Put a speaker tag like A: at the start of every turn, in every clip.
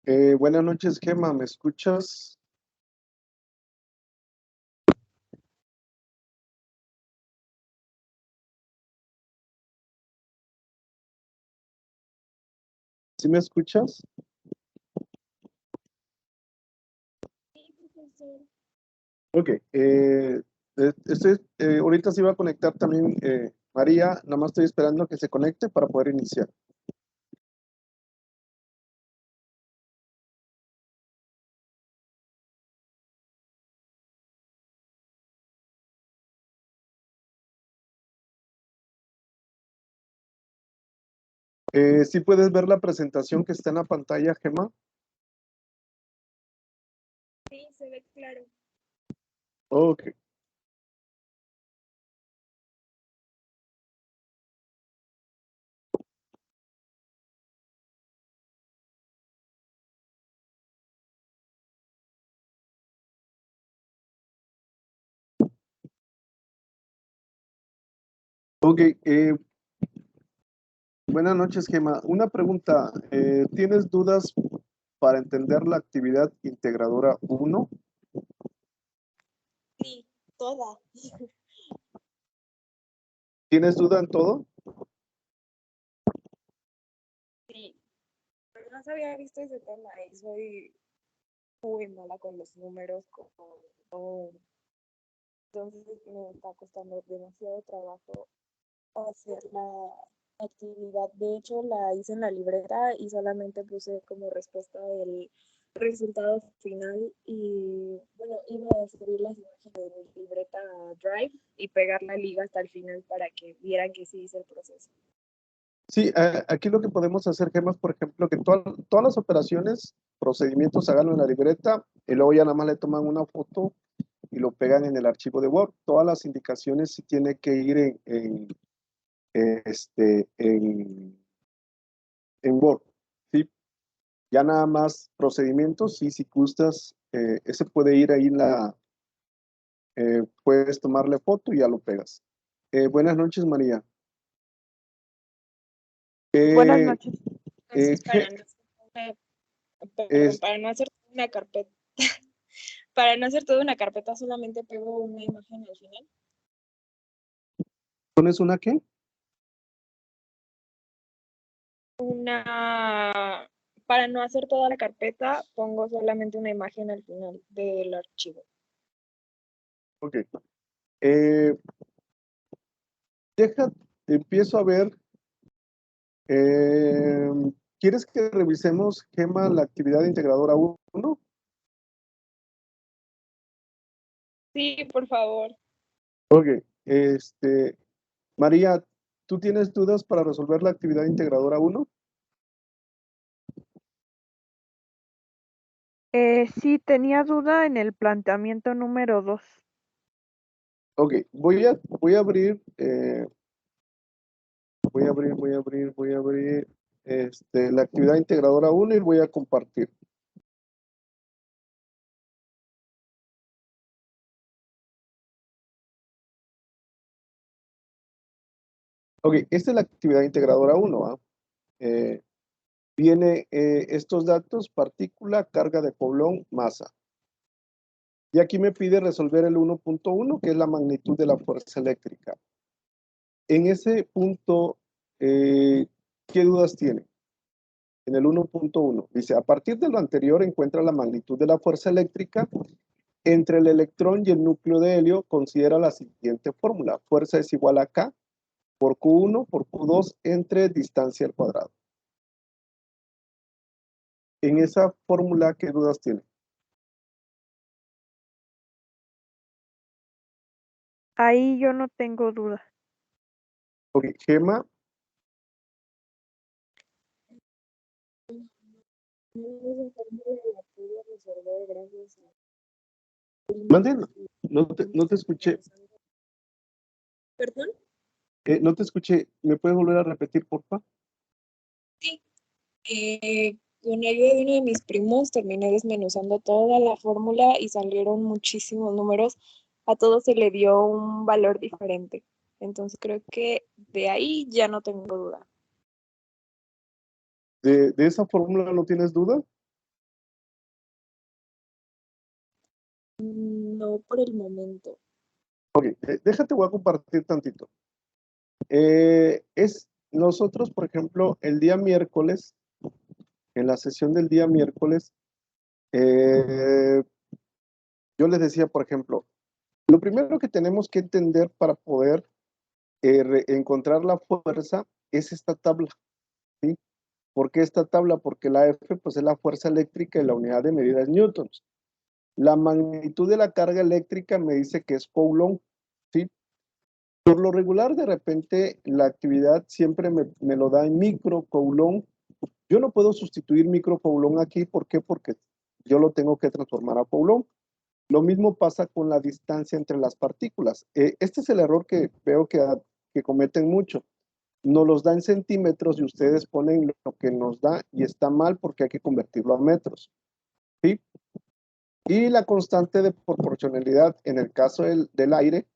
A: Buenas noches, Gema, ¿me escuchas? ¿Sí me escuchas?
B: Sí, profesor.
A: Ok, ahorita se iba a conectar también María, nada más estoy esperando a que se conecte para poder iniciar. ¿Sí puedes ver la presentación que está en la pantalla, Gema?
B: Sí, se ve claro.
A: Ok, ok, buenas noches, Gema. Una pregunta, ¿tienes dudas para entender la actividad integradora 1?
B: Sí, toda.
A: ¿Tienes duda en todo?
B: Sí, pero no se había visto ese tema y soy muy mala con los números, con todo. Entonces me está costando demasiado trabajo hacer la actividad. De hecho, la hice en la libreta y solamente puse como respuesta el resultado final y bueno, iba a subir las imágenes de mi libreta a Drive y pegar la liga hasta el final para que vieran que sí hice el proceso.
A: Sí, aquí lo que podemos hacer, Gema, es, por ejemplo, que todas las operaciones, procedimientos, háganlo en la libreta y luego ya nada más le toman una foto y lo pegan en el archivo de Word. Todas las indicaciones sí tienen que ir en Word, ¿sí? Ya nada más procedimientos, sí, si gustas, ese puede ir ahí puedes tomarle foto y ya lo pegas. Buenas noches, María.
C: Buenas
A: Eh,
C: noches.
A: eh,
B: Entonces,
A: ¿qué-
B: perdón,
A: es-
B: para no hacer una carpeta, para no hacer toda una carpeta, solamente pego una imagen al final.
A: ¿Pones una qué?
B: Para no hacer toda la carpeta, pongo solamente una imagen al final del archivo.
A: Ok. Eh, empiezo a ver. Eh, ¿Quieres que revisemos, Gema, la actividad integradora 1?
B: Sí, por favor.
A: Ok, María, ¿tú tienes dudas para resolver la actividad integradora 1?
C: Sí, tenía duda en el planteamiento número 2.
A: Ok, voy a abrir, voy a abrir la actividad integradora 1 y voy a compartir. Ok, esta es la actividad integradora 1. Viene estos datos: partícula, carga de Coulomb, masa. Y aquí me pide resolver el 1.1, que es la magnitud de la fuerza eléctrica. En ese punto, ¿qué dudas tiene? En el 1.1 dice: a partir de lo anterior encuentra la magnitud de la fuerza eléctrica entre el electrón y el núcleo de helio. Considera la siguiente fórmula: fuerza es igual a K por Q1 por Q2 entre distancia al cuadrado. En esa fórmula, ¿qué dudas tiene?
C: Ahí yo no tengo duda.
A: Ok, Gema, mande, no te escuché,
B: ¿Perdón?
A: no te escuché, ¿me puedes volver a repetir, por favor?
B: Sí. Con ayuda de uno de mis primos terminé desmenuzando toda la fórmula y salieron muchísimos números. A todos se le dio un valor diferente. Entonces creo que de ahí ya no tengo duda.
A: ¿De esa fórmula no tienes duda?
B: No por el momento.
A: Déjate, voy a compartir tantito. Nosotros, por ejemplo, el día miércoles, en la sesión del día miércoles, yo les decía, por ejemplo, lo primero que tenemos que entender para poder encontrar la fuerza es esta tabla, ¿sí? ¿Por qué esta tabla? Porque la F pues, es la fuerza eléctrica y la unidad de medida es newtons. La magnitud de la carga eléctrica me dice que es coulomb, ¿sí? Por lo regular, de repente, la actividad siempre me lo da en micro coulomb. Yo no puedo sustituir micro coulomb aquí, ¿por qué? Porque yo lo tengo que transformar a coulomb. Lo mismo pasa con la distancia entre las partículas. Este es el error que veo que cometen mucho. Nos los da en centímetros y ustedes ponen lo que nos da y está mal porque hay que convertirlo a metros, ¿sí? Y la constante de proporcionalidad en el caso del aire,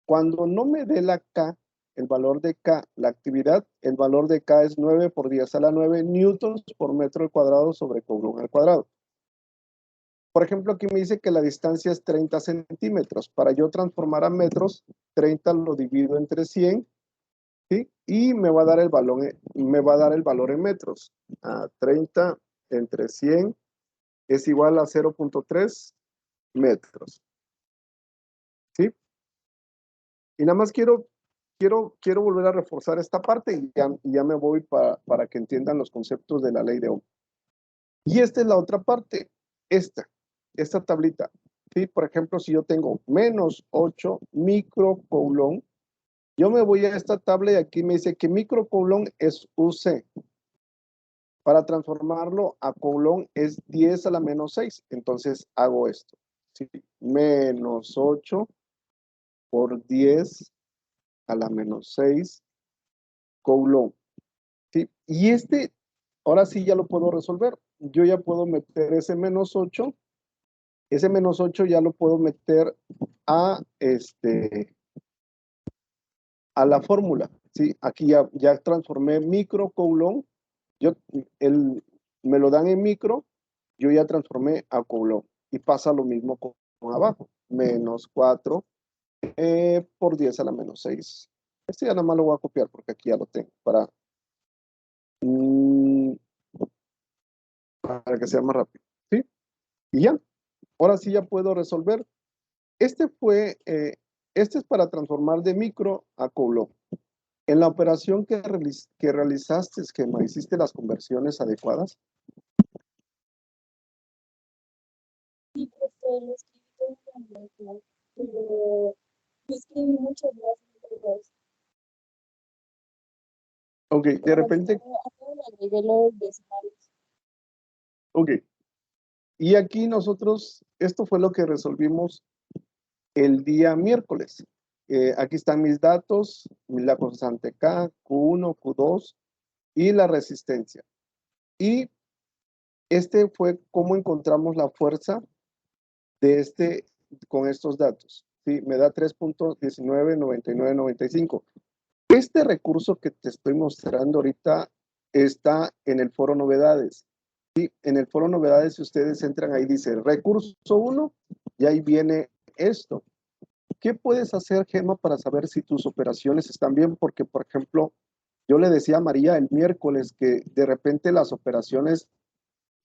A: cuando no me dé la K, el valor de K, la actividad, el valor de K es 9 por 10 a la 9 newtons por metro al cuadrado sobre coulomb al cuadrado. Por ejemplo, aquí me dice que la distancia es 30 centímetros. Para yo transformar a metros, 30 lo divido entre 100, ¿sí? Y me va a dar el valor en metros. 30 entre 100 es igual a 0.3 metros, ¿sí? Y nada más quiero volver a reforzar esta parte y ya me voy para que entiendan los conceptos de la ley de Ohm. Y esta es la otra parte, esta tablita. ¿Sí? Por ejemplo, si yo tengo menos 8 microcoulomb, yo me voy a esta tabla y aquí me dice que microcoulomb es UC. Para transformarlo a coulomb es 10 a la menos 6. Entonces hago esto. ¿Sí? Menos 8 por 10 a la menos 6 coulomb. ¿Sí? Y ahora sí ya lo puedo resolver. Yo ya puedo meter ese menos 8. Ese menos 8 ya lo puedo meter a, a la fórmula. ¿Sí? Aquí ya transformé micro coulomb. Me lo dan en micro, yo ya transformé a coulomb. Y pasa lo mismo con abajo. Menos 4 por 10 a la menos 6. Este ya nada más lo voy a copiar porque aquí ya lo tengo mm, para que sea más rápido. ¿Sí? Y ya. Ahora sí ya puedo resolver. Este es para transformar de micro a coulomb. En la operación que realizaste, que me hiciste las conversiones adecuadas.
B: Sí, profesor, lo escribí todo completo, pero yo escribí muchas veces.
A: Ok, de repente,
B: Acabo le agregué los decimales.
A: ok. Y aquí nosotros, esto fue lo que resolvimos el día miércoles. Aquí están mis datos, la constante K, Q1, Q2 y la resistencia. Y este fue cómo encontramos la fuerza de con estos datos. ¿Sí? Me da 3.199995. Este recurso que te estoy mostrando ahorita está en el foro novedades. ¿Sí? En el foro novedades, si ustedes entran ahí, dice recurso 1 y ahí viene esto. ¿Qué puedes hacer, Gemma, para saber si tus operaciones están bien? Porque, por ejemplo, yo le decía a María el miércoles que de repente las operaciones,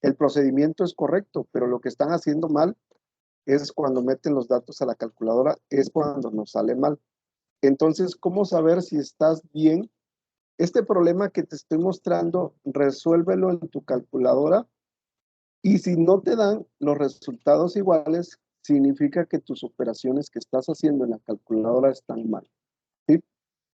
A: el procedimiento es correcto, pero lo que están haciendo mal es cuando meten los datos a la calculadora, es cuando nos sale mal. Entonces, ¿cómo saber si estás bien? Este problema que te estoy mostrando, resuélvelo en tu calculadora y si no te dan los resultados iguales, significa que tus operaciones que estás haciendo en la calculadora están mal. ¿Sí?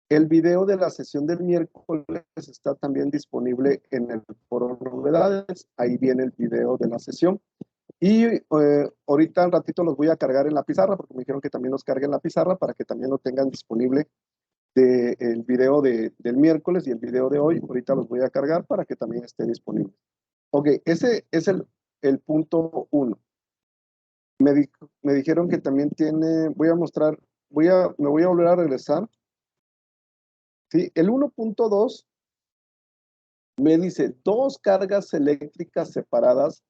A: El video de la sesión del miércoles está también disponible en el foro novedades. Ahí viene el video de la sesión. Y ahorita al ratito los voy a cargar en la pizarra, porque me dijeron que también los carguen en la pizarra para que también lo tengan disponible el video del miércoles y el video de hoy. Ahorita los voy a cargar para que también esté disponible. Ok, ese es el punto 1. Me dijeron que también voy a mostrar, me voy a volver a regresar. ¿Sí? El 1.2 me dice dos cargas eléctricas separadas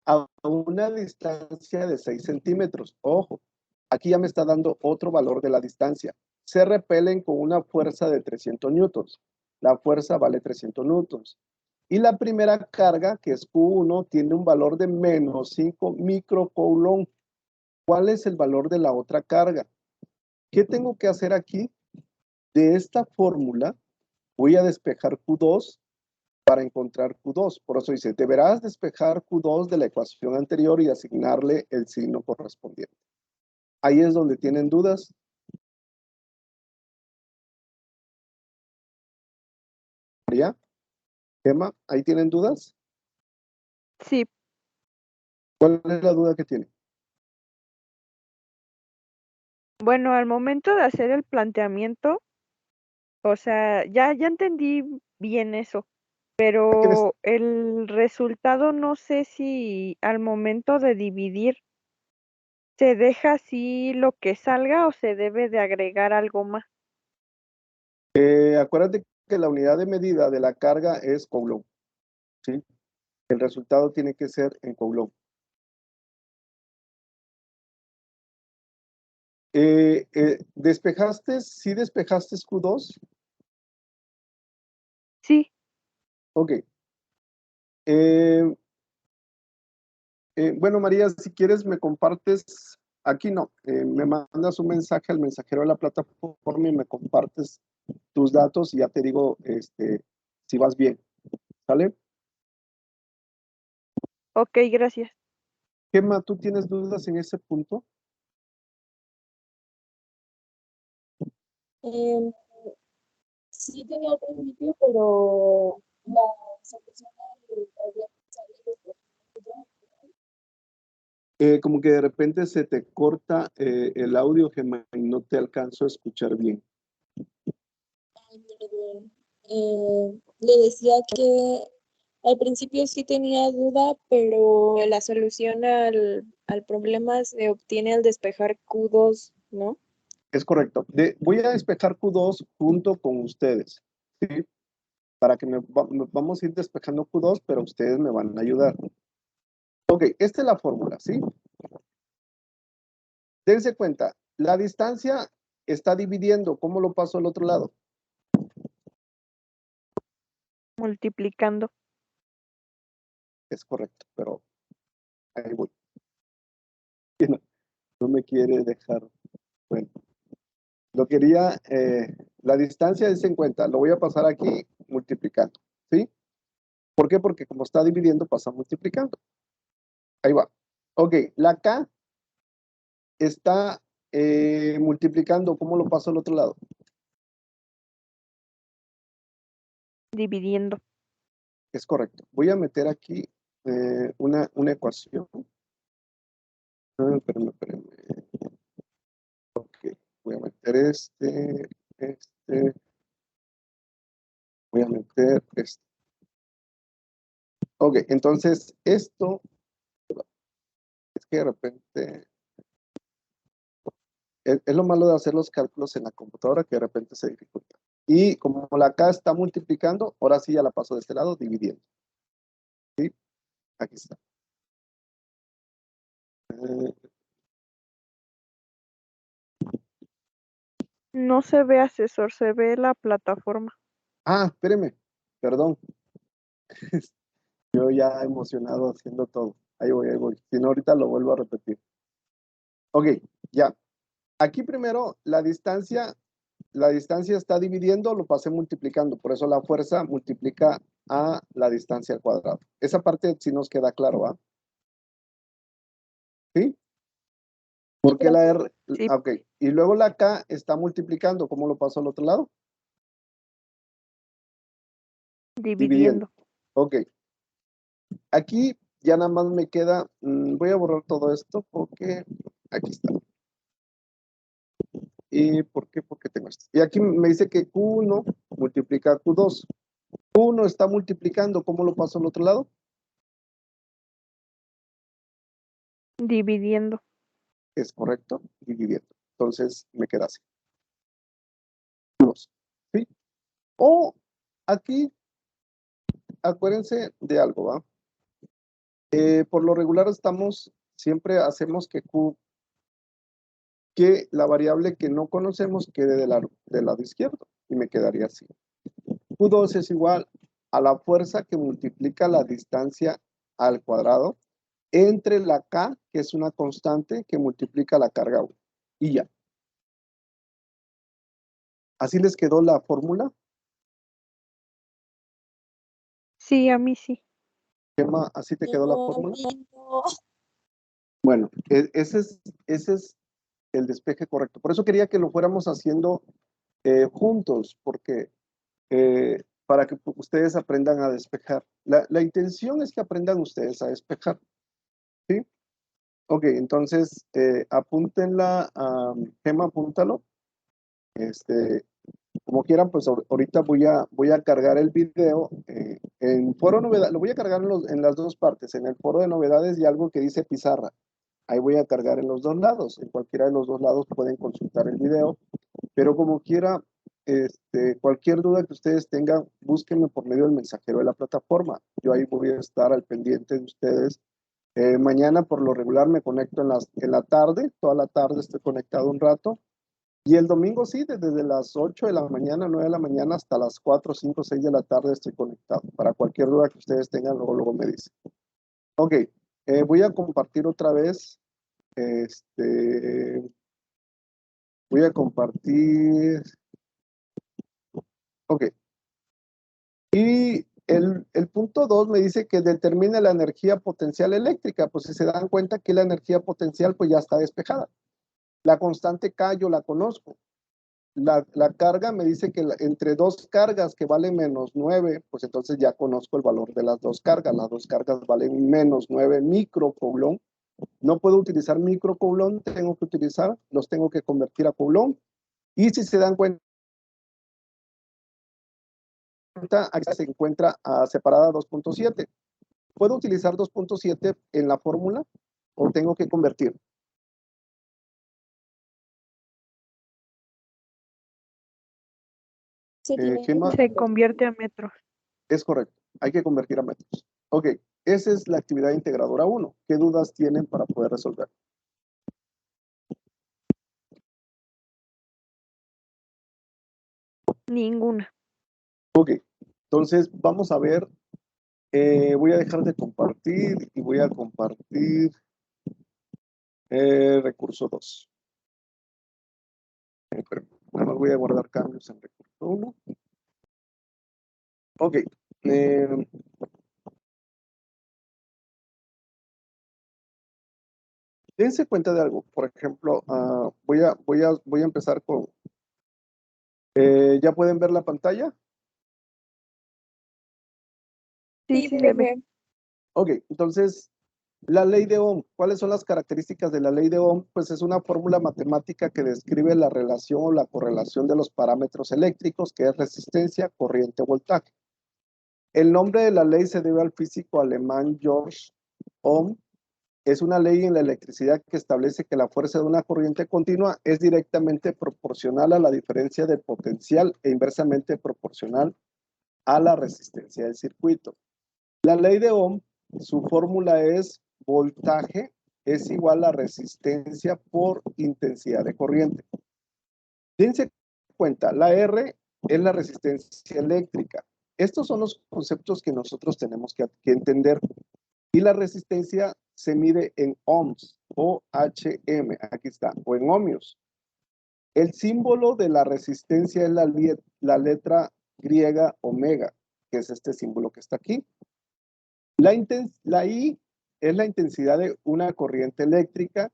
A: a una distancia de 6 centímetros. Ojo, aquí ya me está dando otro valor de la distancia. Se repelen con una fuerza de 300 newtons. La fuerza vale 300 newtons. Y la primera carga, que es Q1, tiene un valor de menos 5 microcoulomb. ¿Cuál es el valor de la otra carga? ¿Qué tengo que hacer aquí? De esta fórmula voy a despejar Q2 para encontrar Q2. Por eso dice, deberás despejar Q2 de la ecuación anterior y asignarle el signo correspondiente. Ahí es donde tienen dudas. María, Gemma, ¿ahí tienen dudas?
C: Sí,
A: ¿Cuál es la duda que tienen?
C: bueno, al momento de hacer el planteamiento, o sea, ya entendí bien eso,
A: ¿Tienes?
C: pero el resultado no sé si al momento de dividir se deja así lo que salga o se debe de agregar algo más.
A: Acuérdate que la unidad de medida de la carga es coulomb, ¿sí? El resultado tiene que ser en coulomb. ¿Despejaste? ¿Sí despejaste Q2?
C: Sí,
A: Ok. Eh, bueno, María, si quieres me compartes, aquí no, me mandas un mensaje al mensajero de la plataforma y me compartes tus datos y ya te digo si vas bien, ¿sale?
C: ok, gracias.
A: Gemma, ¿tú tienes dudas en ese punto?
B: Em, sí tenía al principio, pero la solución del problema sale después.
A: Como que de repente se te corta el audio, Gemma, y no te alcanzo a escuchar bien.
B: Ay, perdón. Le decía que al principio sí tenía duda, pero la solución al problema se obtiene al despejar Q2, ¿no?
A: Es correcto. Voy a despejar Q2 junto con ustedes, ¿sí? Para que vamos a ir despejando Q2, pero ustedes me van a ayudar. Ok, esta es la fórmula, ¿sí? Dense cuenta, la distancia está dividiendo. ¿Cómo lo paso al otro lado?
C: Multiplicando.
A: Es correcto, pero ahí voy. No, no me quiere dejar. Bueno, lo quería, la distancia es en cuenta. Lo voy a pasar aquí multiplicando, ¿sí? ¿Por qué? Porque como está dividiendo, pasa multiplicando. Ahí va. Ok, la K está multiplicando. ¿Cómo lo paso al otro lado?
C: Dividiendo.
A: Es correcto. Voy a meter aquí una ecuación. Espérame. Ok, voy a meter voy a meter este. Ok, entonces esto es que de repente es lo malo de hacer los cálculos en la computadora que de repente se dificulta. Y como la K está multiplicando, ahora sí ya la paso de este lado dividiendo. ¿Sí? Aquí está. Eh,
C: No se ve asesor, se ve la plataforma.
A: espéreme, perdón. Yo ya emocionado haciendo todo. Ahí voy, ahí voy. Si no, ahorita lo vuelvo a repetir. Ok, ya. Aquí primero la distancia está dividiendo, lo pasé multiplicando. Por eso la fuerza multiplica a la distancia al cuadrado. Esa parte sí nos queda claro, ¿va? ¿Sí? Porque la R,
C: Sí,
A: ok. Y luego la K está multiplicando. ¿Cómo lo paso al otro lado? Dividiendo.
C: dividiendo.
A: Ok. Aquí ya nada más me queda, voy a borrar todo esto porque aquí está. ¿Y por qué? Porque tengo esto. Y aquí me dice que Q1 multiplica a Q2. Q1 está multiplicando. ¿Cómo lo paso al otro lado?
C: Dividiendo.
A: Es correcto, dividiendo. Entonces me queda así. ¿Sí? O aquí, acuérdense de algo, ¿va? Por lo regular siempre hacemos que Q, que la variable que no conocemos quede del lado izquierdo, y me quedaría así. Q2 es igual a la fuerza que multiplica la distancia al cuadrado entre la K, que es una constante, que multiplica la carga 1. Y ya. ¿Así les quedó la fórmula?
C: Sí, a mí sí.
A: Gemma, ¿así te quedó la
B: No,
A: fórmula?
B: no.
A: Bueno, ese es el despeje correcto. Por eso quería que lo fuéramos haciendo juntos, porque para que ustedes aprendan a despejar. La intención es que aprendan ustedes a despejar. ¿Sí? Ok, entonces apúntenla, Gemma, apúntalo. Como quieran, pues ahorita voy a cargar el video en foro novedades. Lo voy a cargar en las dos partes, en el foro de novedades y algo que dice pizarra. Ahí voy a cargar en los dos lados. En cualquiera de los dos lados pueden consultar el video. Pero como quiera, cualquier duda que ustedes tengan, búsquenme por medio del mensajero de la plataforma. Yo ahí voy a estar al pendiente de ustedes. Mañana por lo regular me conecto en la tarde, toda la tarde estoy conectado un rato. Y el domingo sí, desde las 8 de la mañana, 9 de la mañana hasta las 4, 5, 6 de la tarde estoy conectado. Para cualquier duda que ustedes tengan, luego me dicen. Ok, voy a compartir otra vez. Voy a compartir. Ok. Y el punto 2 me dice que determine la energía potencial eléctrica. Pues si se dan cuenta que la energía potencial pues ya está despejada. La constante K yo la conozco. La carga me dice que entre dos cargas que valen menos 9, pues entonces ya conozco el valor de las dos cargas. Las dos cargas valen menos 9 microcoulomb. No puedo utilizar microcoulomb, los tengo que convertir a coulomb. Y si se dan cuenta, aquí se encuentra separada 2.7. ¿Puedo utilizar 2.7 en la fórmula o tengo que convertir?
B: Se tiene
A: ¿Qué
B: que
A: más?
C: Se convierte a metros.
A: Es correcto, hay que convertir a metros. Ok, esa es la actividad integradora 1. ¿Qué dudas tienen para poder resolver?
C: Ninguna.
A: Ok, entonces vamos a ver. Voy a dejar de compartir y voy a compartir recurso 2. Nada más voy a guardar cambios en recurso 1. Ok. Dense cuenta de algo. Por ejemplo, voy a empezar con... ¿ya pueden ver la pantalla?
C: Sí, sí se ve.
A: Ok, entonces, la ley de Ohm. ¿Cuáles son las características de la ley de Ohm? Pues es una fórmula matemática que describe la relación o la correlación de los parámetros eléctricos, que es resistencia, corriente, voltaje. El nombre de la ley se debe al físico alemán Georg Ohm. Es una ley en la electricidad que establece que la fuerza de una corriente continua es directamente proporcional a la diferencia de potencial e inversamente proporcional a la resistencia del circuito. La ley de Ohm, su fórmula es voltaje es igual a resistencia por intensidad de corriente. Dense cuenta, la R es la resistencia eléctrica. Estos son los conceptos que nosotros tenemos que entender. Y la resistencia se mide en ohms, O-H-M, aquí está, o en ohmios. El símbolo de la resistencia es la letra griega omega, que es este símbolo que está aquí. La I es la intensidad de una corriente eléctrica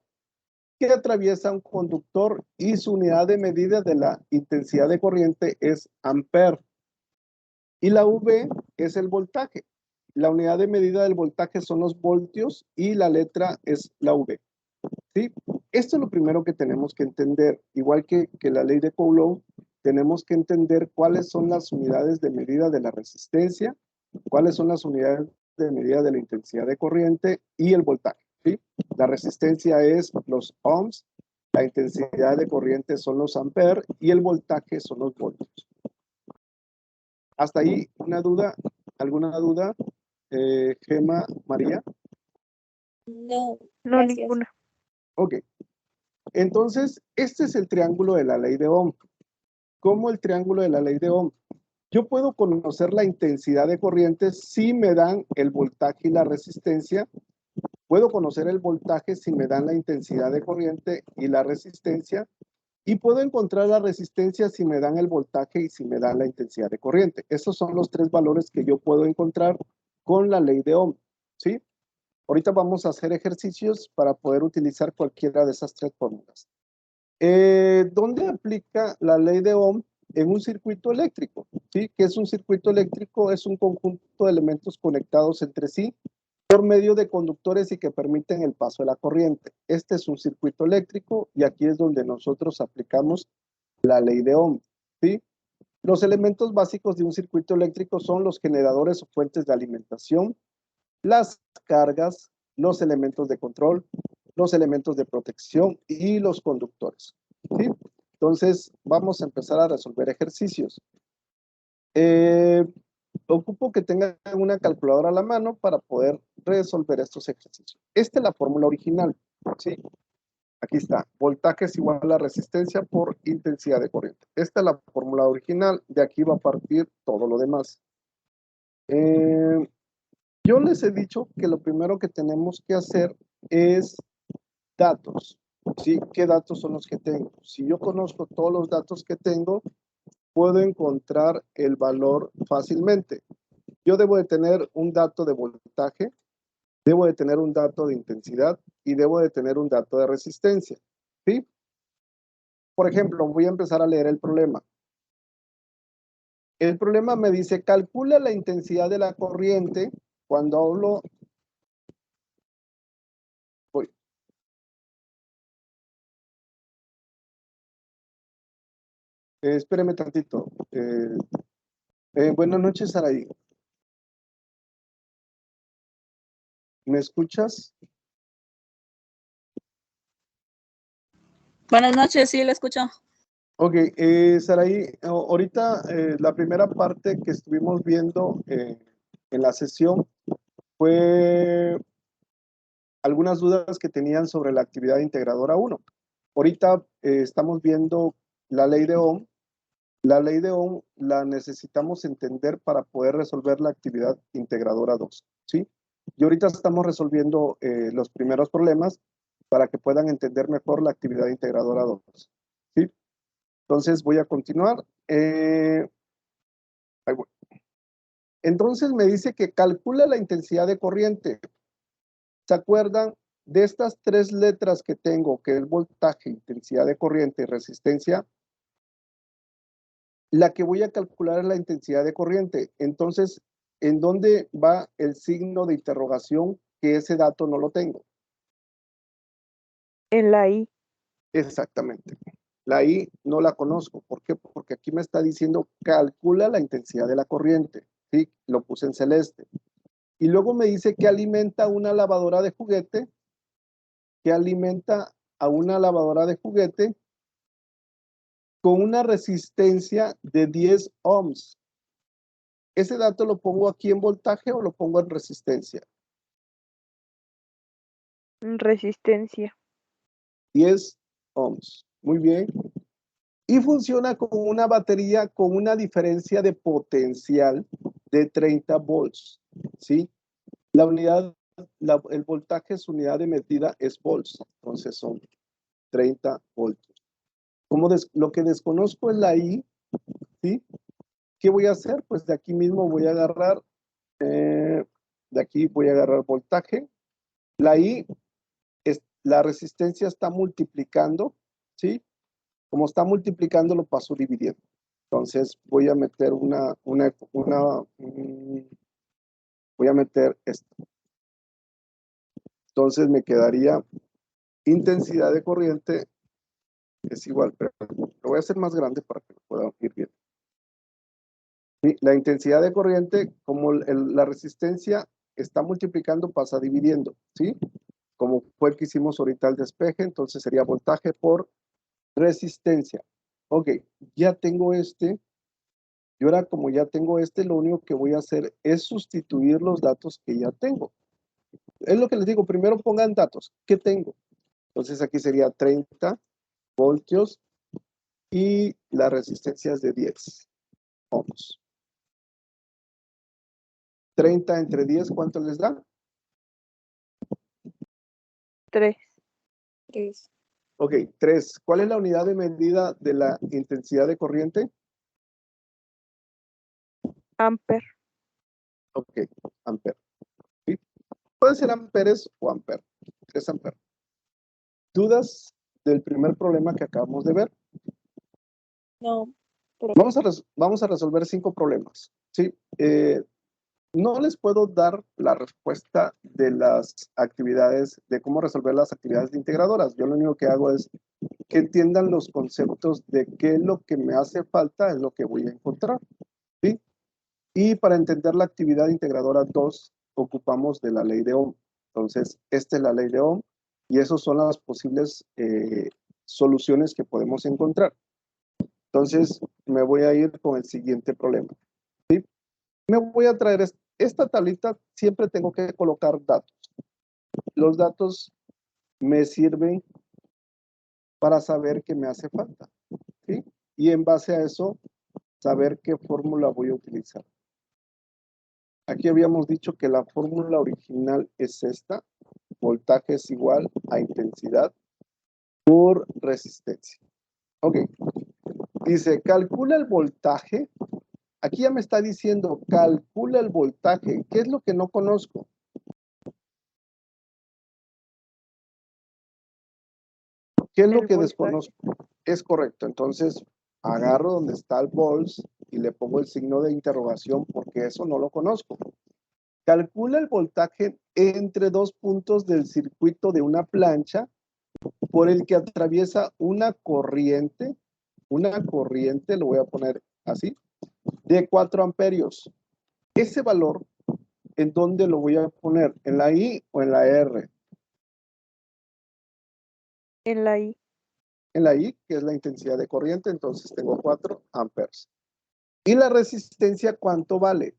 A: que atraviesa un conductor y su unidad de medida de la intensidad de corriente es ampere. Y la V es el voltaje. La unidad de medida del voltaje son los voltios y la letra es la V. ¿Sí? Esto es lo primero que tenemos que entender. Igual que la ley de Coulomb, tenemos que entender cuáles son las unidades de medida de la resistencia, cuáles son las unidades de medida de la intensidad de corriente y el voltaje. ¿Sí? La resistencia es los ohms, la intensidad de corriente son los amperes y el voltaje son los voltios. Hasta ahí, ¿una duda? ¿Alguna duda? Gemma, María.
B: No,
C: No,
B: gracias.
C: ninguna.
A: Ok. Entonces, este es el triángulo de la ley de Ohm. ¿Cómo el triángulo de la ley de Ohm? Yo puedo conocer la intensidad de corriente si me dan el voltaje y la resistencia. Puedo conocer el voltaje si me dan la intensidad de corriente y la resistencia. Y puedo encontrar la resistencia si me dan el voltaje y si me dan la intensidad de corriente. Esos son los tres valores que yo puedo encontrar con la ley de Ohm, ¿sí? Ahorita vamos a hacer ejercicios para poder utilizar cualquiera de esas tres fórmulas. ¿Dónde aplica la ley de Ohm? En un circuito eléctrico, ¿sí? ¿Qué es un circuito eléctrico? Es un conjunto de elementos conectados entre sí por medio de conductores y que permiten el paso de la corriente. Este es un circuito eléctrico y aquí es donde nosotros aplicamos la ley de Ohm, ¿sí? Los elementos básicos de un circuito eléctrico son los generadores o fuentes de alimentación, las cargas, los elementos de control, los elementos de protección y los conductores, ¿sí? Entonces, vamos a empezar a resolver ejercicios. Ocupo que tengan una calculadora a la mano para poder resolver estos ejercicios. Esta es la fórmula original, ¿sí? Aquí está, voltaje es igual a la resistencia por intensidad de corriente. Esta es la fórmula original, de aquí va a partir todo lo demás. Yo les he dicho que lo primero que tenemos que hacer es datos, ¿sí? ¿Qué datos son los que tengo? Si yo conozco todos los datos que tengo, puedo encontrar el valor fácilmente. Yo debo de tener un dato de voltaje, debo de tener un dato de intensidad y debo de tener un dato de resistencia, ¿sí? Por ejemplo, voy a empezar a leer el problema. El problema me dice, calcula la intensidad de la corriente cuando hablo... Voy. Espéreme tantito. Buenas noches, Saraí. ¿Me escuchas?
D: Buenas noches, sí, le escucho.
A: Ok, Saraí, ahorita la primera parte que estuvimos viendo en la sesión fue algunas dudas que tenían sobre la actividad integradora 1. Ahorita estamos viendo la ley de Ohm. La ley de Ohm la necesitamos entender para poder resolver la actividad integradora 2, ¿sí? Y ahorita estamos resolviendo los primeros problemas para que puedan entender mejor la actividad integradora 2, ¿sí? Entonces voy a continuar. Entonces me dice que calcula la intensidad de corriente. ¿Se acuerdan de estas tres letras que tengo, que es voltaje, intensidad de corriente y resistencia? La que voy a calcular es la intensidad de corriente. Entonces, ¿en dónde va el signo de interrogación que ese dato no lo tengo?
C: En la I.
A: Exactamente. La I no la conozco. ¿Por qué? Porque aquí me está diciendo calcula la intensidad de la corriente. ¿Sí? Lo puse en celeste. Y luego me dice que alimenta una lavadora de juguete, que alimenta a una lavadora de juguete con una resistencia de 10 ohms. ¿Ese dato lo pongo aquí en voltaje o lo pongo en resistencia?
C: Resistencia.
A: 10 ohms. Muy bien. Y funciona con una batería con una diferencia de potencial de 30 volts. ¿Sí? La unidad, el voltaje, su unidad de medida es volts. Entonces son 30 voltios. Como lo que desconozco es la I, ¿sí? ¿Qué voy a hacer? Pues de aquí mismo voy a agarrar, de aquí voy a agarrar voltaje. La I, la resistencia está multiplicando, ¿sí? Como está multiplicando, lo paso dividiendo. Entonces voy a meter voy a meter esto. Entonces me quedaría intensidad de corriente es igual, pero lo voy a hacer más grande para que lo puedan ir viendo. ¿Sí? La intensidad de corriente, como la resistencia está multiplicando, pasa dividiendo, ¿sí? Como fue el que hicimos ahorita el despeje, entonces sería voltaje por resistencia. Ok, ya tengo este. Y ahora como ya tengo este, lo único que voy a hacer es sustituir los datos que ya tengo. es lo que les digo, primero pongan datos. ¿Qué tengo? Entonces aquí sería 30 voltios y la resistencia es de 10 ohms. 30 entre 10, ¿cuánto les da?
C: 3.
B: 3.
A: Ok, 3. ¿Cuál es la unidad de medida de la intensidad de corriente?
C: Amper.
A: Ok, amper. ¿Sí? Puede ser amperes o amper. 3 amper. ¿Dudas del primer problema que acabamos de ver?
B: No.
A: Vamos a resolver 5 problemas. ¿Sí? No les puedo dar la respuesta de las actividades, de cómo resolver las actividades integradoras. Yo lo único que hago es que entiendan los conceptos de qué es lo que me hace falta, es lo que voy a encontrar. ¿Sí? Y para entender la actividad integradora 2, ocupamos de la ley de Ohm. Entonces, esta es la ley de Ohm y esas son las posibles soluciones que podemos encontrar. Entonces, me voy a ir con el siguiente problema. ¿Sí? Me voy a traer esta tablita, siempre tengo que colocar datos. Los datos me sirven para saber qué me hace falta. ¿Sí? Y en base a eso, saber qué fórmula voy a utilizar. Aquí habíamos dicho que la fórmula original es esta. Voltaje es igual a intensidad por resistencia. Ok. Dice, calcula el voltaje. Aquí ya me está diciendo, calcula el voltaje. ¿Qué es lo que no conozco? ¿Qué es lo que desconozco? Es correcto. Entonces, agarro donde está el volts y le pongo el signo de interrogación porque eso no lo conozco. Calcula el voltaje entre 2 puntos del circuito de una plancha por el que atraviesa una corriente, lo voy a poner así, de 4 amperios. Ese valor, ¿en dónde lo voy a poner? ¿En la I o en la R?
C: En la I.
A: En la I, que es la intensidad de corriente, entonces tengo 4 amperes. ¿Y la resistencia cuánto vale?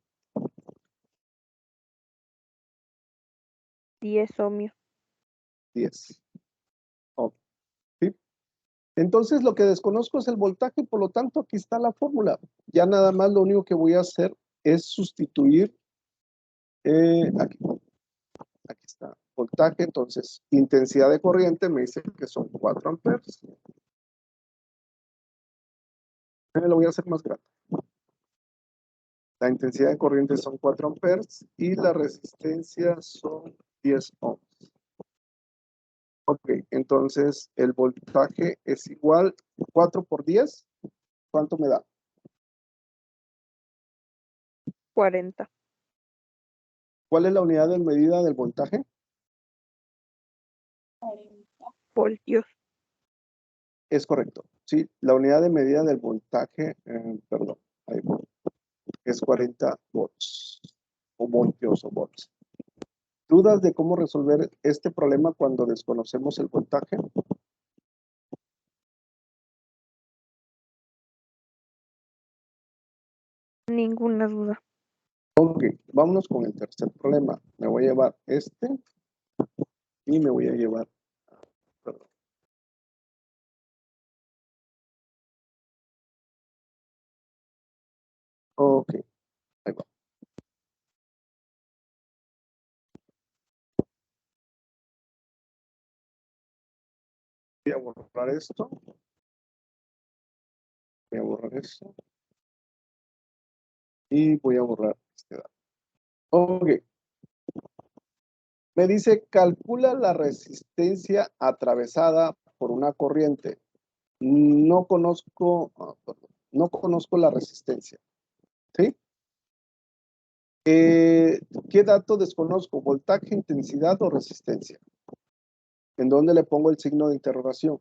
C: 10 ohmios.
A: 10. Ok. ¿Sí? Entonces lo que desconozco es el voltaje, por lo tanto aquí está la fórmula. Ya nada más lo único que voy a hacer es sustituir aquí está, voltaje, entonces intensidad de corriente me dice que son 4 amperes. Lo voy a hacer más grande. La intensidad de corriente son 4 amperes y la resistencia son 10 ohms. Ok, entonces el voltaje es igual, 4 por 10, ¿cuánto me da?
C: 40
A: ¿Cuál es la unidad de medida del voltaje?
B: 40.
C: voltios.
A: Es correcto, sí, la unidad de medida del voltaje, perdón, ahí voy, es 40 volts, o voltios o volts. ¿Dudas de cómo resolver este problema cuando desconocemos el voltaje?
C: Ninguna duda.
A: Ok, vámonos con el tercer problema. Me voy a llevar este y me voy a llevar, perdón. Ok, ahí va. Voy a borrar esto. Voy a borrar esto. Y voy a borrar este dato. Ok. Me dice, calcula la resistencia atravesada por una corriente. No conozco, no conozco la resistencia. ¿Sí? ¿Qué dato desconozco? ¿Voltaje, intensidad o resistencia? ¿En dónde le pongo el signo de interrogación?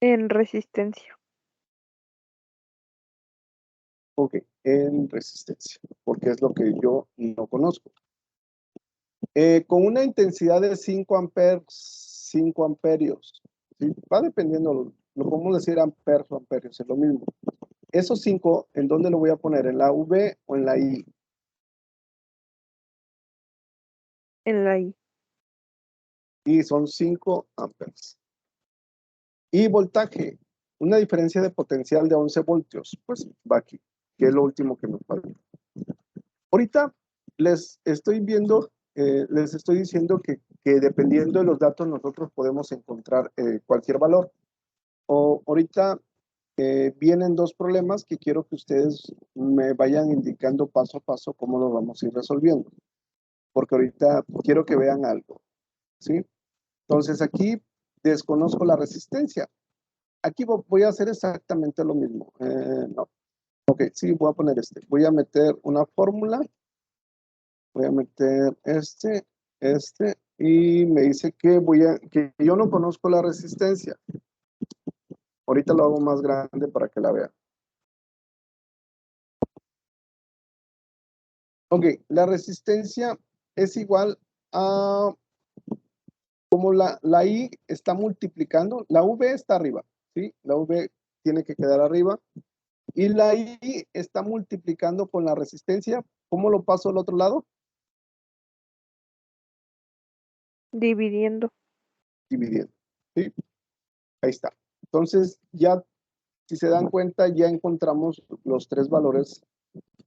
C: En resistencia.
A: Ok, en resistencia, porque es lo que yo no conozco. Con una intensidad de 5 amperes, 5 amperios, ¿sí? Va dependiendo, lo podemos decir amperes o amperios, es lo mismo. Esos 5, ¿en dónde lo voy a poner? ¿En la V o en la I?
C: En la I.
A: Y son 5 amperes. Y voltaje, una diferencia de potencial de 11 voltios. Pues va aquí, que es lo último que me falta. Ahorita les estoy diciendo que dependiendo de los datos nosotros podemos encontrar cualquier valor. Ahorita vienen dos problemas que quiero que ustedes me vayan indicando paso a paso cómo lo vamos a ir resolviendo. Porque ahorita quiero que vean algo, ¿sí? Entonces aquí desconozco la resistencia. Aquí voy a hacer exactamente lo mismo. No. Ok, sí, voy a poner Voy a meter una fórmula. Voy a meter y me dice que yo no conozco la resistencia. Ahorita lo hago más grande para que la vean. Ok, la resistencia es igual a, como la I está multiplicando, la V está arriba, ¿sí? La V tiene que quedar arriba. Y la I está multiplicando con la resistencia. ¿Cómo lo paso al otro lado?
C: Dividiendo.
A: Dividiendo, ¿sí? Ahí está. Entonces, ya, si se dan cuenta, ya encontramos los tres valores.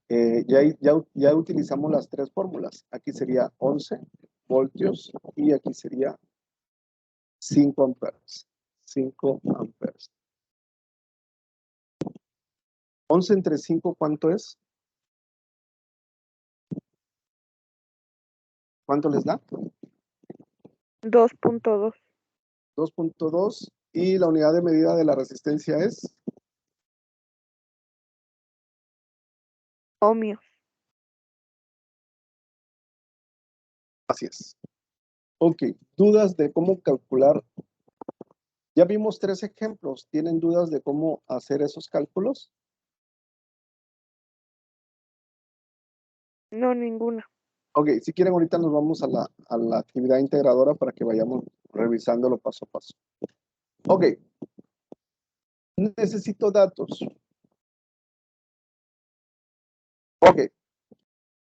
A: Ya utilizamos las tres fórmulas. Aquí sería 11 voltios y aquí sería 5 amperes. 5 amperes. 11 entre 5, ¿cuánto es? ¿Cuánto les da?
C: 2.2.
A: 2.2. Y la unidad de medida de la resistencia es
C: Ohmios.
A: así es. Ok, dudas de cómo calcular. Ya vimos 3 ejemplos. ¿Tienen dudas de cómo hacer esos cálculos?
C: No, ninguna.
A: Ok, si quieren ahorita nos vamos a la actividad integradora para que vayamos revisándolo paso a paso. Ok, necesito datos. Ok,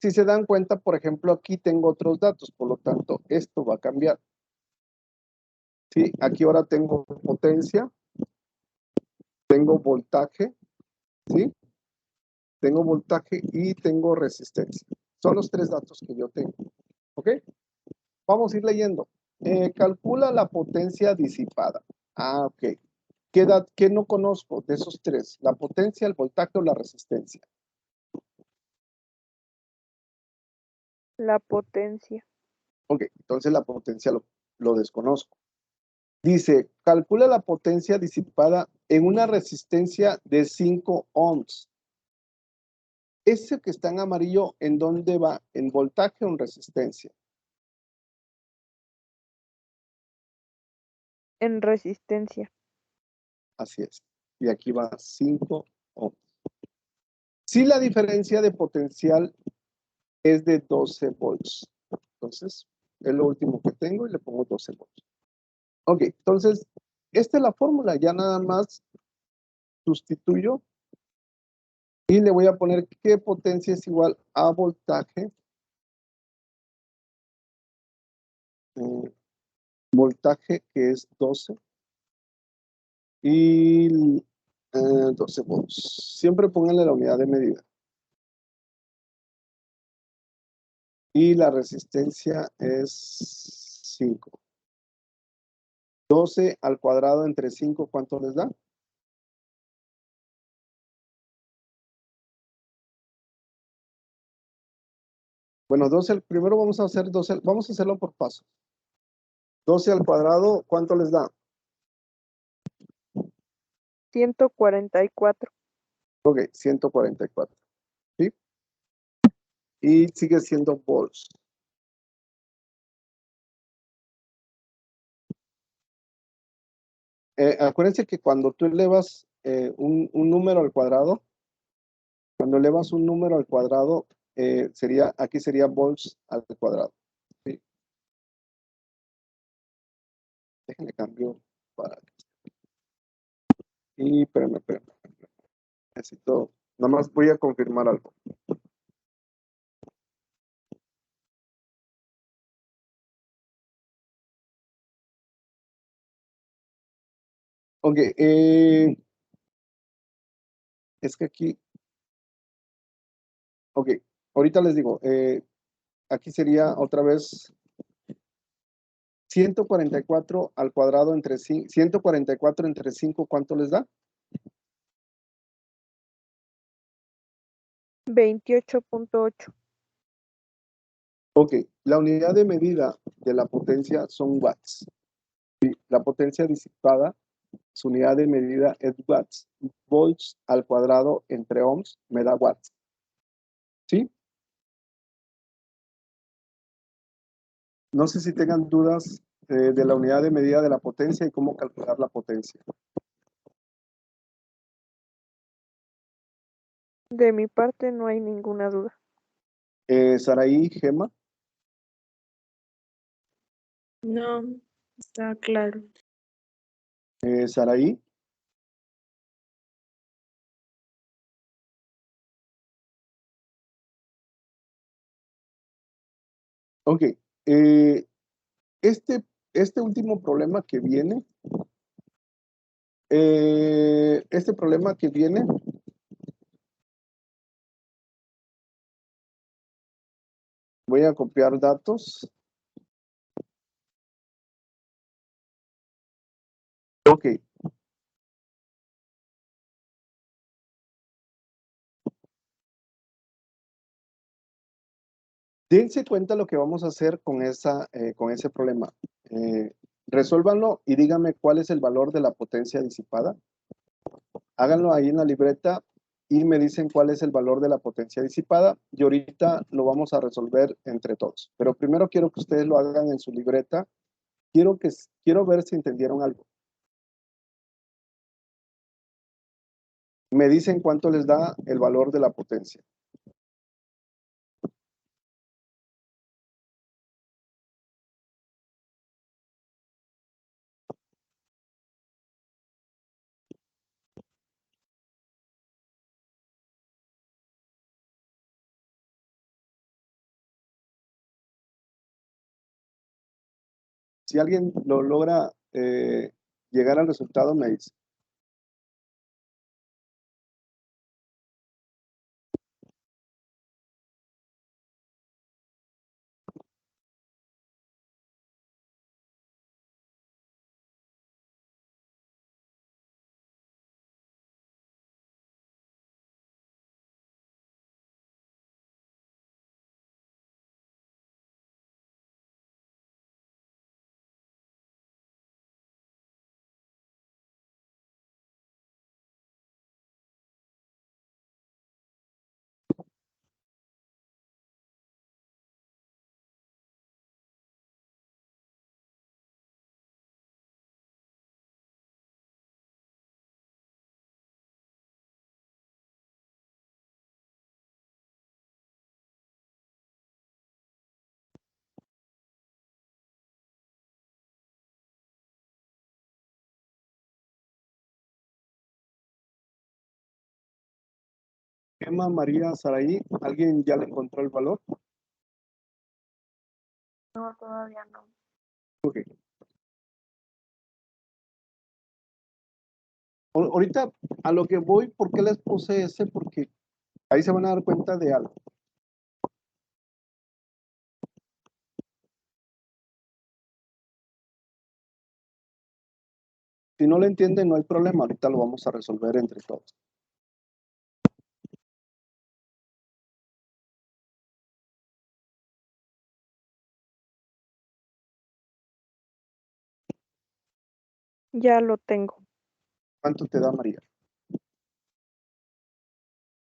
A: si se dan cuenta, por ejemplo, aquí tengo otros datos, por lo tanto, esto va a cambiar. Sí, aquí ahora tengo potencia, tengo voltaje, ¿sí? Tengo voltaje y tengo resistencia. Son los 3 datos que yo tengo. ¿Ok? Vamos a ir leyendo. Calcula la potencia disipada. Ah, ok. ¿Qué no conozco de esos 3? La potencia, el voltaje o la resistencia.
C: La potencia.
A: Ok, entonces la potencia lo desconozco. Dice, calcula la potencia disipada en una resistencia de 5 ohms. Ese que está en amarillo, ¿en dónde va? ¿En voltaje o en resistencia?
C: En resistencia.
A: Así es. Y aquí va 5 ohms. Si la diferencia de potencial es de 12 volts. Entonces, es lo último que tengo y le pongo 12 volts. Ok, entonces, esta es la fórmula. Ya nada más sustituyo y le voy a poner que potencia es igual a voltaje. Voltaje que es 12 y 12 volts. Siempre pónganle la unidad de medida. Y la resistencia es 5. 12 al cuadrado entre 5, ¿cuánto les da? Bueno, 12, primero vamos a hacer 12, vamos a hacerlo por paso. 12 al cuadrado, ¿cuánto les da?
C: 144.
A: Ok, 144. ¿Sí? Y sigue siendo volts. Acuérdense que cuando tú elevas un número al cuadrado, cuando elevas un número al cuadrado, aquí sería volts al cuadrado. ¿Sí? Déjenme cambio para. Y espérame. Necesito, nada más voy a confirmar algo. Ok, es que aquí, ok, ahorita les digo, aquí sería otra vez 144 al cuadrado entre 5, 144 entre 5, ¿cuánto les da?
C: 28.8.
A: Ok, la unidad de medida de la potencia son watts. La potencia disipada, su unidad de medida es watts. Volts al cuadrado entre ohms me da watts. ¿Sí? No sé si tengan dudas de la unidad de medida de la potencia y cómo calcular la potencia.
C: De mi parte no hay ninguna duda.
A: Saraí, Gema,
B: No, está claro.
A: Saraí, ok. eh, este último problema que viene, voy a copiar datos. Ok, dense cuenta lo que vamos a hacer con ese problema. Resuélvanlo y díganme cuál es el valor de la potencia disipada. Háganlo ahí en la libreta y me dicen cuál es el valor de la potencia disipada y ahorita lo vamos a resolver entre todos. Pero primero quiero que ustedes lo hagan en su libreta. Quiero ver si entendieron algo. Me dicen cuánto les da el valor de la potencia. Si alguien lo logra llegar al resultado, me dice. Emma, María, Saraí, ¿alguien ya le encontró el valor?
B: No, todavía no.
A: Ok. Ahorita a lo que voy, ¿por qué les puse ese? Porque ahí se van a dar cuenta de algo. Si no lo entienden, no hay problema. Ahorita lo vamos a resolver entre todos.
C: Ya lo tengo.
A: ¿Cuánto te da, María?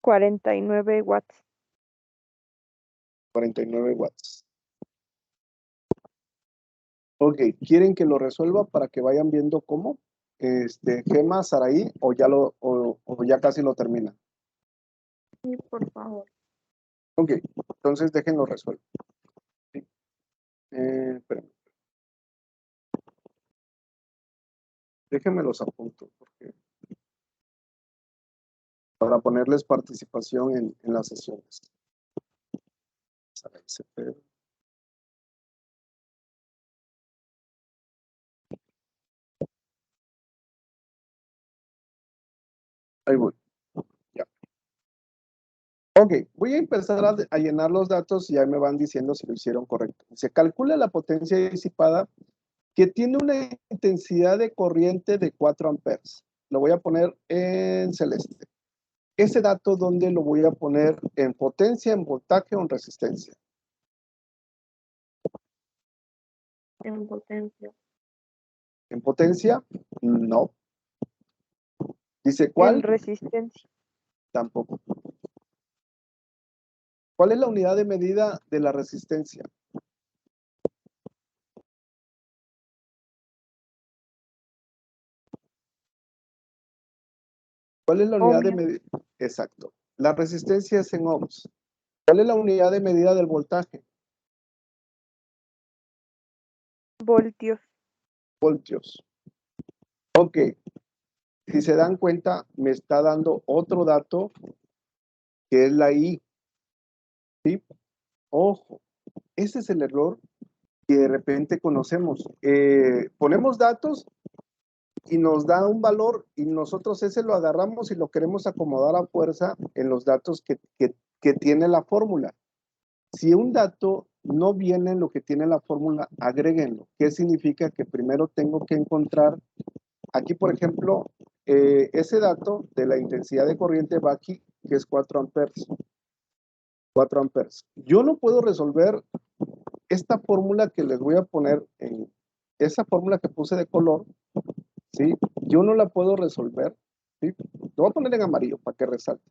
C: 49 watts.
A: 49 watts. Ok, ¿quieren que lo resuelva para que vayan viendo cómo? Gema, Saraí, o ya casi lo termina.
B: Sí, por favor.
A: Ok, entonces déjenlo resuelvo. Sí. Espérenme. Déjenme los apunto, porque para ponerles participación en las sesiones. Saraí Cepeda. Ahí voy. Ya. Ok, voy a empezar a llenar los datos y ya me van diciendo si lo hicieron correcto. Se calcula la potencia disipada que tiene una intensidad de corriente de 4 amperes. Lo voy a poner en celeste. Ese dato, ¿dónde lo voy a poner? ¿En potencia, en voltaje o en resistencia?
B: En potencia.
A: ¿En potencia? No. Dice,
C: En
A: ¿cuál?
C: resistencia.
A: Tampoco. ¿Cuál es la unidad de medida de la resistencia? ¿Cuál es la unidad de
C: Ohmio.
A: medida? Exacto. La resistencia es en ohms. ¿Cuál es la unidad de medida del voltaje?
C: Voltios.
A: Voltios. Ok. Si se dan cuenta, me está dando otro dato que es la I. ¿Sí? Ojo, ese es el error que de repente conocemos. Ponemos datos y nos da un valor y nosotros ese lo agarramos y lo queremos acomodar a fuerza en los datos que tiene la fórmula. Si un dato no viene en lo que tiene la fórmula, agréguenlo. ¿Qué significa? Que primero tengo que encontrar, aquí por ejemplo, ese dato de la intensidad de corriente va aquí, que es 4 amperes. 4 amperes. Yo no puedo resolver esta fórmula que les voy a poner en esa fórmula que puse de color, ¿sí? Yo no la puedo resolver, ¿sí? Lo voy a poner en amarillo para que resalte.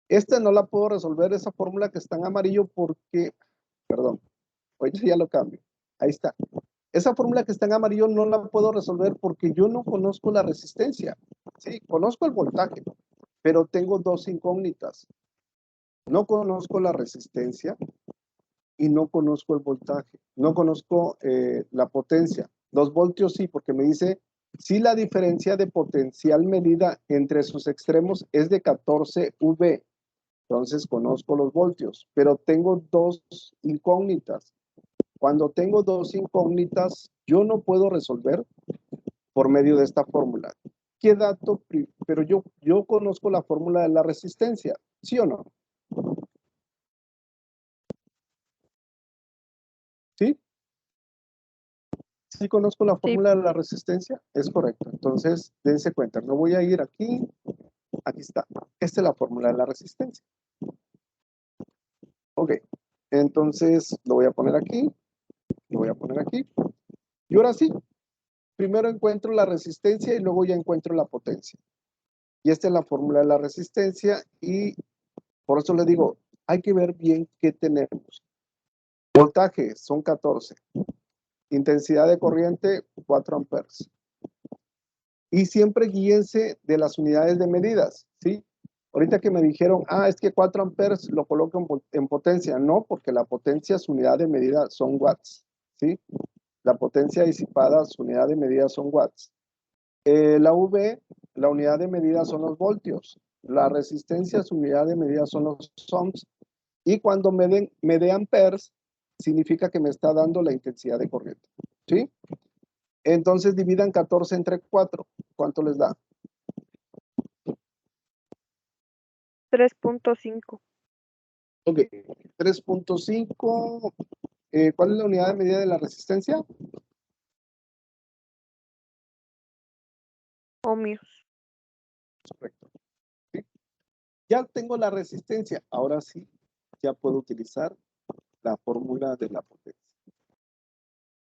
A: Esta no la puedo resolver, esa fórmula que está en amarillo porque, perdón, ahorita ya lo cambio. Ahí está. Esa fórmula que está en amarillo no la puedo resolver porque yo no conozco la resistencia. Sí, conozco el voltaje, pero tengo dos incógnitas. No conozco la resistencia y no conozco el voltaje. No conozco la potencia. 2 voltios sí, porque me dice si la diferencia de potencial medida entre sus extremos es de 14 V. Entonces conozco los voltios, pero tengo dos incógnitas. Cuando tengo dos incógnitas, yo no puedo resolver por medio de esta fórmula. ¿Qué dato? Pero yo conozco la fórmula de la resistencia, ¿sí o no? ¿Sí? ¿Sí conozco la
C: Sí.
A: fórmula de la resistencia? Es correcto. Entonces, dense cuenta, no voy a ir aquí, aquí está. Esta es la fórmula de la resistencia. Ok, entonces lo voy a poner aquí, lo voy a poner aquí. Y ahora sí, primero encuentro la resistencia y luego ya encuentro la potencia. Y esta es la fórmula de la resistencia y por eso le digo, hay que ver bien qué tenemos. Voltaje son 14. Intensidad de corriente 4 amperes. Y siempre guíense de las unidades de medidas, ¿sí? Ahorita que me dijeron, es que 4 amperes lo coloco en potencia. No, porque la potencia, su unidad de medida son watts, ¿sí? La potencia disipada, su unidad de medida son watts. La V, la unidad de medida son los voltios. La resistencia, su unidad de medida son los ohms. Y cuando me dé amperes, significa que me está dando la intensidad de corriente, ¿sí? Entonces dividan 14 entre 4. ¿Cuánto les da?
C: 3.5.
A: Ok, 3.5. ¿Cuál es la unidad de medida de la resistencia?
C: Ohmios.
A: Correcto. ¿Sí? Ya tengo la resistencia. Ahora sí, ya puedo utilizar la fórmula de la potencia.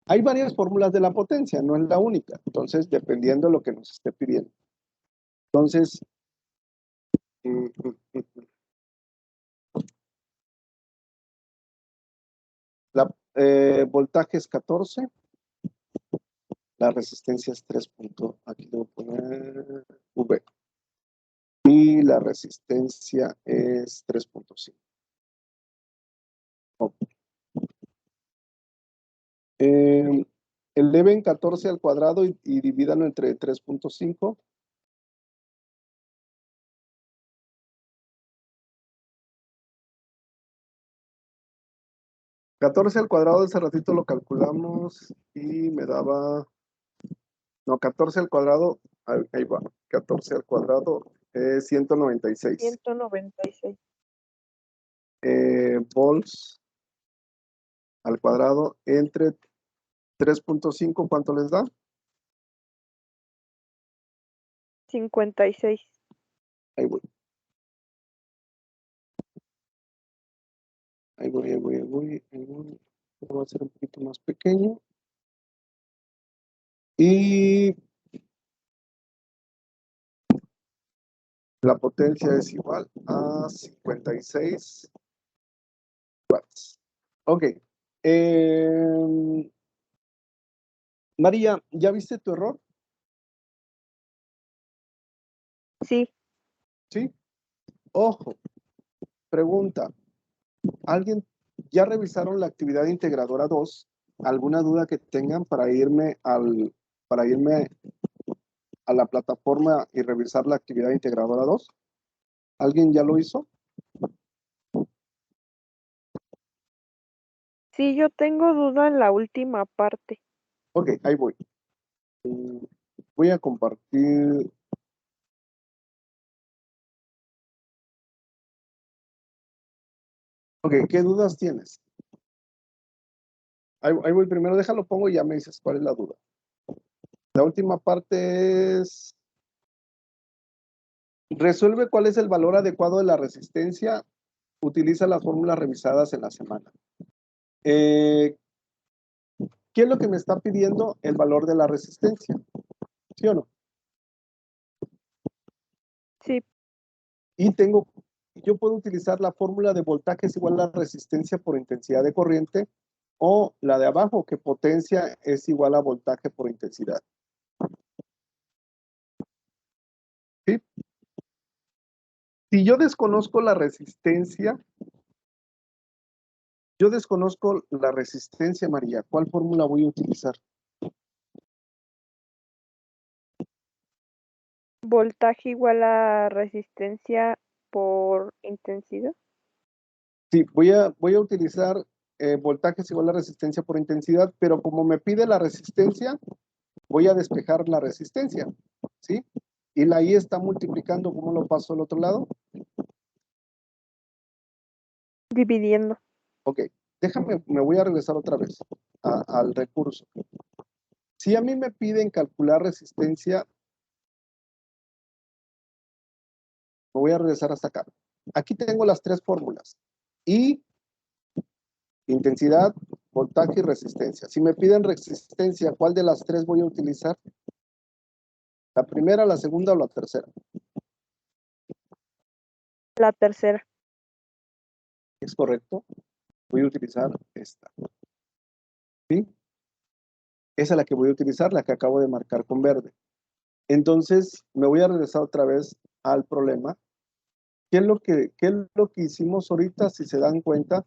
A: Hay varias fórmulas de la potencia, no es la única. Entonces, dependiendo de lo que nos esté pidiendo. Entonces, la voltaje es 14. La resistencia es 3. Aquí debo poner V. Y la resistencia es 3.5. Okay. Eleven 14 al cuadrado y divídanlo entre 3.5. ¿14 al cuadrado? Ese ratito lo calculamos y me daba... No, 14 al cuadrado, ahí va. 14 al cuadrado es 196.
C: 196.
A: Volts al cuadrado entre 3.5, ¿cuánto les da?
C: 56.
A: Ahí voy. Ahí voy. Lo voy a hacer un poquito más pequeño. Y la potencia es igual a 56 watts. Ok. María, ¿ya viste tu error?
C: Sí,
A: Sí. Ojo, pregunta. ¿Alguien ya revisaron la actividad integradora 2? ¿Alguna duda que tengan para irme a la plataforma y revisar la actividad integradora 2? ¿Alguien ya lo hizo?
C: sí, yo tengo duda en la última parte.
A: Ok, ahí voy. Voy a compartir. Ok, ¿qué dudas tienes? Ahí voy primero, déjalo, pongo y ya me dices cuál es la duda. La última parte es, resuelve cuál es el valor adecuado de la resistencia, utiliza las fórmulas revisadas en la semana. ¿Qué es lo que me está pidiendo el valor de la resistencia? ¿Sí o no?
C: Sí,
A: Y yo puedo utilizar la fórmula de voltaje es igual a la resistencia por intensidad de corriente, o la de abajo, que potencia es igual a voltaje por intensidad. ¿Sí? Si yo desconozco la resistencia, María, ¿cuál fórmula voy a utilizar?
C: voltaje igual a resistencia por intensidad.
A: Sí, voy a utilizar voltaje es igual a resistencia por intensidad, pero como me pide la resistencia, voy a despejar la resistencia, ¿sí? Y la I está multiplicando, ¿cómo lo paso al otro lado?
C: Dividiendo.
A: Ok, me voy a regresar otra vez al recurso. Si a mí me piden calcular resistencia, me voy a regresar hasta acá. Aquí tengo las tres fórmulas. I, intensidad, voltaje y resistencia. Si me piden resistencia, ¿cuál de las tres voy a utilizar? ¿La primera, la segunda o la tercera?
C: La tercera.
A: ¿Es correcto? Voy a utilizar esta. ¿Sí? Esa es la que voy a utilizar, la que acabo de marcar con verde. Entonces, me voy a regresar otra vez al problema. ¿Qué es lo que hicimos ahorita? Si se dan cuenta,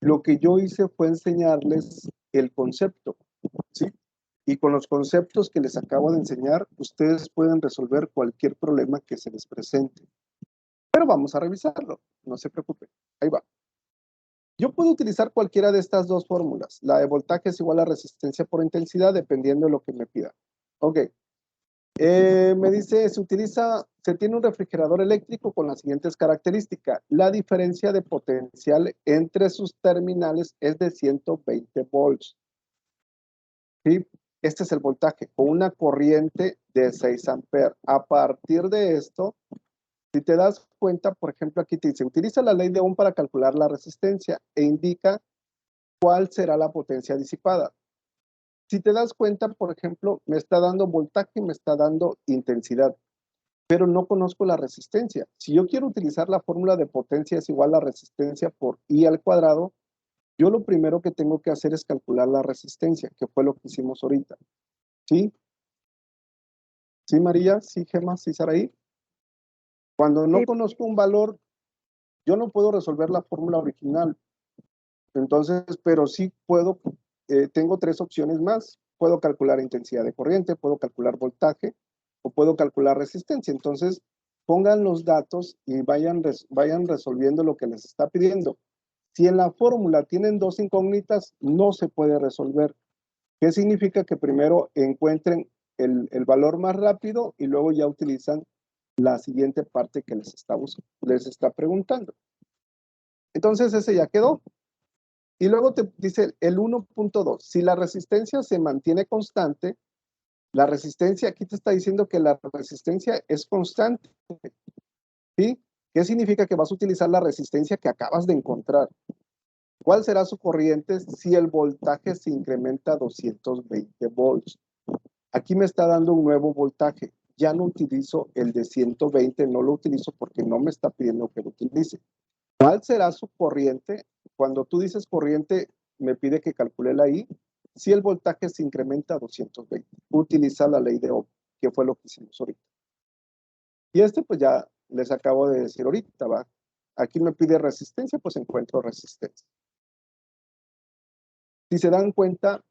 A: lo que yo hice fue enseñarles el concepto, ¿sí? Y con los conceptos que les acabo de enseñar, ustedes pueden resolver cualquier problema que se les presente. Pero vamos a revisarlo, no se preocupen. Ahí va. Yo puedo utilizar cualquiera de estas dos fórmulas. La de voltaje es igual a resistencia por intensidad, dependiendo de lo que me pida. Ok. Me dice, se tiene un refrigerador eléctrico con las siguientes características. La diferencia de potencial entre sus terminales es de 120 volts. ¿Sí? Este es el voltaje, con una corriente de 6 amperes. A partir de esto, si te das cuenta, por ejemplo, aquí te dice, utiliza la ley de Ohm para calcular la resistencia e indica cuál será la potencia disipada. Si te das cuenta, por ejemplo, me está dando voltaje y me está dando intensidad, pero no conozco la resistencia. Si yo quiero utilizar la fórmula de potencia es igual a resistencia por I al cuadrado, yo lo primero que tengo que hacer es calcular la resistencia, que fue lo que hicimos ahorita. ¿Sí? ¿Sí, María? ¿Sí, Gemma? ¿Sí, Saraí? Cuando no
C: Sí,
A: conozco un valor, yo no puedo resolver la fórmula original. Entonces, pero sí puedo, tengo tres opciones más. Puedo calcular intensidad de corriente, puedo calcular voltaje o puedo calcular resistencia. Entonces, pongan los datos y vayan resolviendo lo que les está pidiendo. Si en la fórmula tienen dos incógnitas, no se puede resolver. ¿Qué significa? Que primero encuentren el valor más rápido y luego ya utilizan la siguiente parte que les está preguntando. Entonces ese ya quedó. Y luego te dice el 1.2. Si la resistencia se mantiene constante, la resistencia, aquí te está diciendo que la resistencia es constante. ¿Sí? ¿Qué significa? Que vas a utilizar la resistencia que acabas de encontrar. ¿Cuál será su corriente si el voltaje se incrementa a 220 volts? Aquí me está dando un nuevo voltaje. Ya no utilizo el de 120, no lo utilizo porque no me está pidiendo que lo utilice. ¿Cuál será su corriente? Cuando tú dices corriente, me pide que calcule la I. Si el voltaje se incrementa a 220, utiliza la ley de Ohm, que fue lo que hicimos ahorita. Y pues ya les acabo de decir ahorita, ¿va? Aquí me pide resistencia, pues encuentro resistencia. Si se dan cuenta,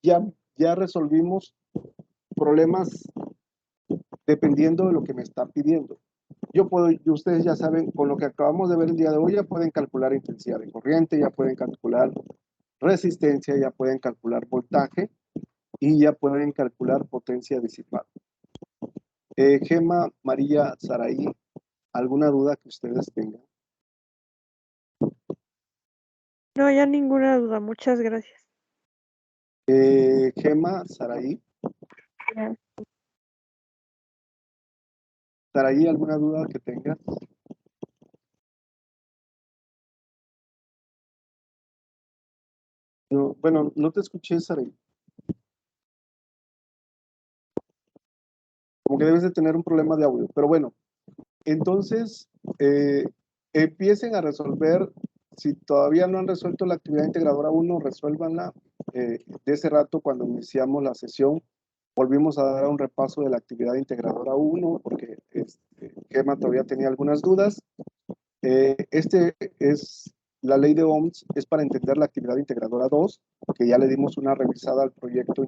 A: ya resolvimos problemas dependiendo de lo que me está pidiendo. Ustedes ya saben, con lo que acabamos de ver el día de hoy, ya pueden calcular intensidad de corriente, ya pueden calcular resistencia, ya pueden calcular voltaje y ya pueden calcular potencia disipada. Gema, María, Saraí, ¿alguna duda que ustedes tengan?
C: No, ya ninguna duda. Muchas gracias.
A: Gema, Saraí. Saraí, ¿alguna duda que tengas? No, bueno, no te escuché, Saraí. Como que debes de tener un problema de audio, pero bueno. Entonces, empiecen a resolver. Si todavía no han resuelto la actividad integradora 1, resuélvanla. De ese rato, cuando iniciamos la sesión, volvimos a dar un repaso de la actividad integradora 1, porque Gema todavía tenía algunas dudas. Es la ley de Ohms, es para entender la actividad integradora 2, que ya le dimos una revisada al proyecto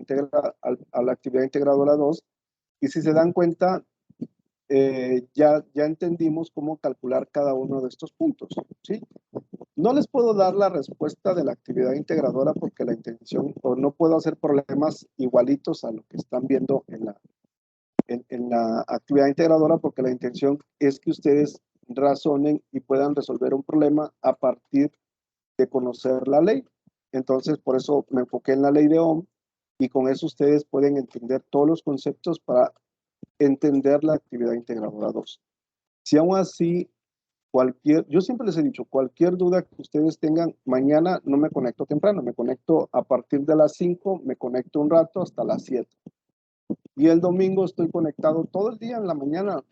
A: a la actividad integradora 2. Y si se dan cuenta, ya entendimos cómo calcular cada uno de estos puntos, ¿sí? No les puedo dar la respuesta de la actividad integradora porque la intención, o no puedo hacer problemas igualitos a lo que están viendo en la actividad integradora, porque la intención es que ustedes razonen y puedan resolver un problema a partir de conocer la ley. Entonces, por eso me enfoqué en la ley de Ohm, y con eso ustedes pueden entender todos los conceptos para entender la actividad integradora 2. Si aún así, yo siempre les he dicho, cualquier duda que ustedes tengan, mañana no me conecto temprano, me conecto a partir de las 5, me conecto un rato hasta las 7. Y el domingo estoy conectado todo el día en la mañana.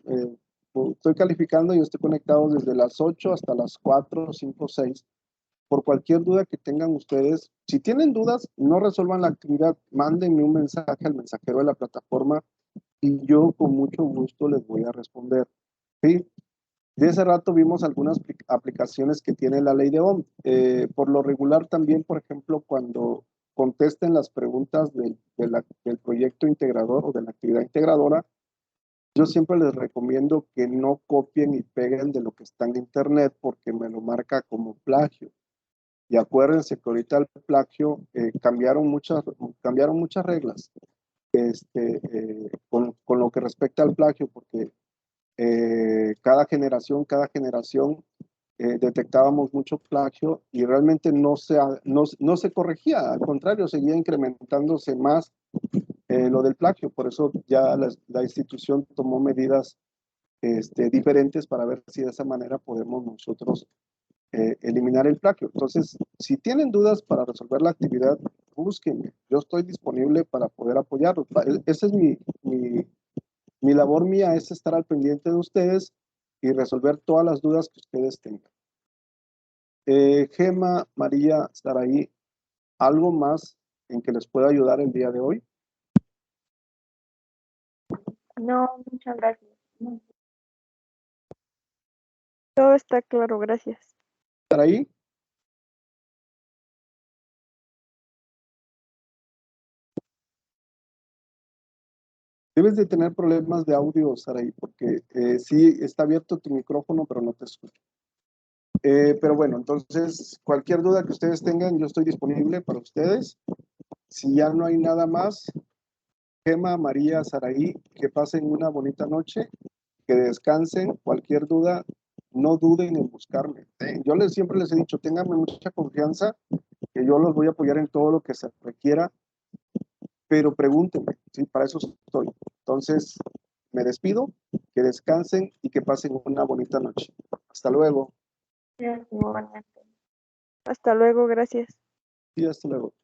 A: Estoy calificando y estoy conectado desde las 8 hasta las 4, 5, 6. Por cualquier duda que tengan ustedes, si tienen dudas, no resuelvan la actividad, mándenme un mensaje al mensajero de la plataforma y yo con mucho gusto les voy a responder. ¿Sí? De ese rato vimos algunas aplicaciones que tiene la ley de Ohm. Por lo regular también, por ejemplo, cuando contesten las preguntas del proyecto integrador o de la actividad integradora, yo siempre les recomiendo que no copien y peguen de lo que está en internet porque me lo marca como plagio. Y acuérdense que ahorita el plagio cambiaron muchas reglas con lo que respecta al plagio, porque cada generación detectábamos mucho plagio y realmente no se corregía, al contrario, seguía incrementándose más lo del plagio. Por eso ya la institución tomó medidas diferentes para ver si de esa manera podemos nosotros eliminar el plagio. Entonces, si tienen dudas para resolver la actividad, búsquenme. Yo estoy disponible para poder apoyarlos. Esa es mi labor mía, es estar al pendiente de ustedes y resolver todas las dudas que ustedes tengan. Gema, María, Saraí, ¿algo más en que les pueda ayudar el día de hoy?
B: No, muchas gracias.
C: Todo está claro, gracias.
A: Saraí. Debes de tener problemas de audio, Saraí, porque sí está abierto tu micrófono, pero no te escucho. Pero bueno, entonces, cualquier duda que ustedes tengan, yo estoy disponible para ustedes. Si ya no hay nada más, Gema, María, Saraí, que pasen una bonita noche. que descansen. Cualquier duda, no duden en buscarme. Yo siempre les he dicho, ténganme mucha confianza, que yo los voy a apoyar en todo lo que se requiera, pero pregúntenme, ¿sí? Para eso estoy. Entonces, me despido, que descansen y que pasen una bonita noche. Hasta luego.
C: Hasta luego, gracias.
A: Y hasta luego.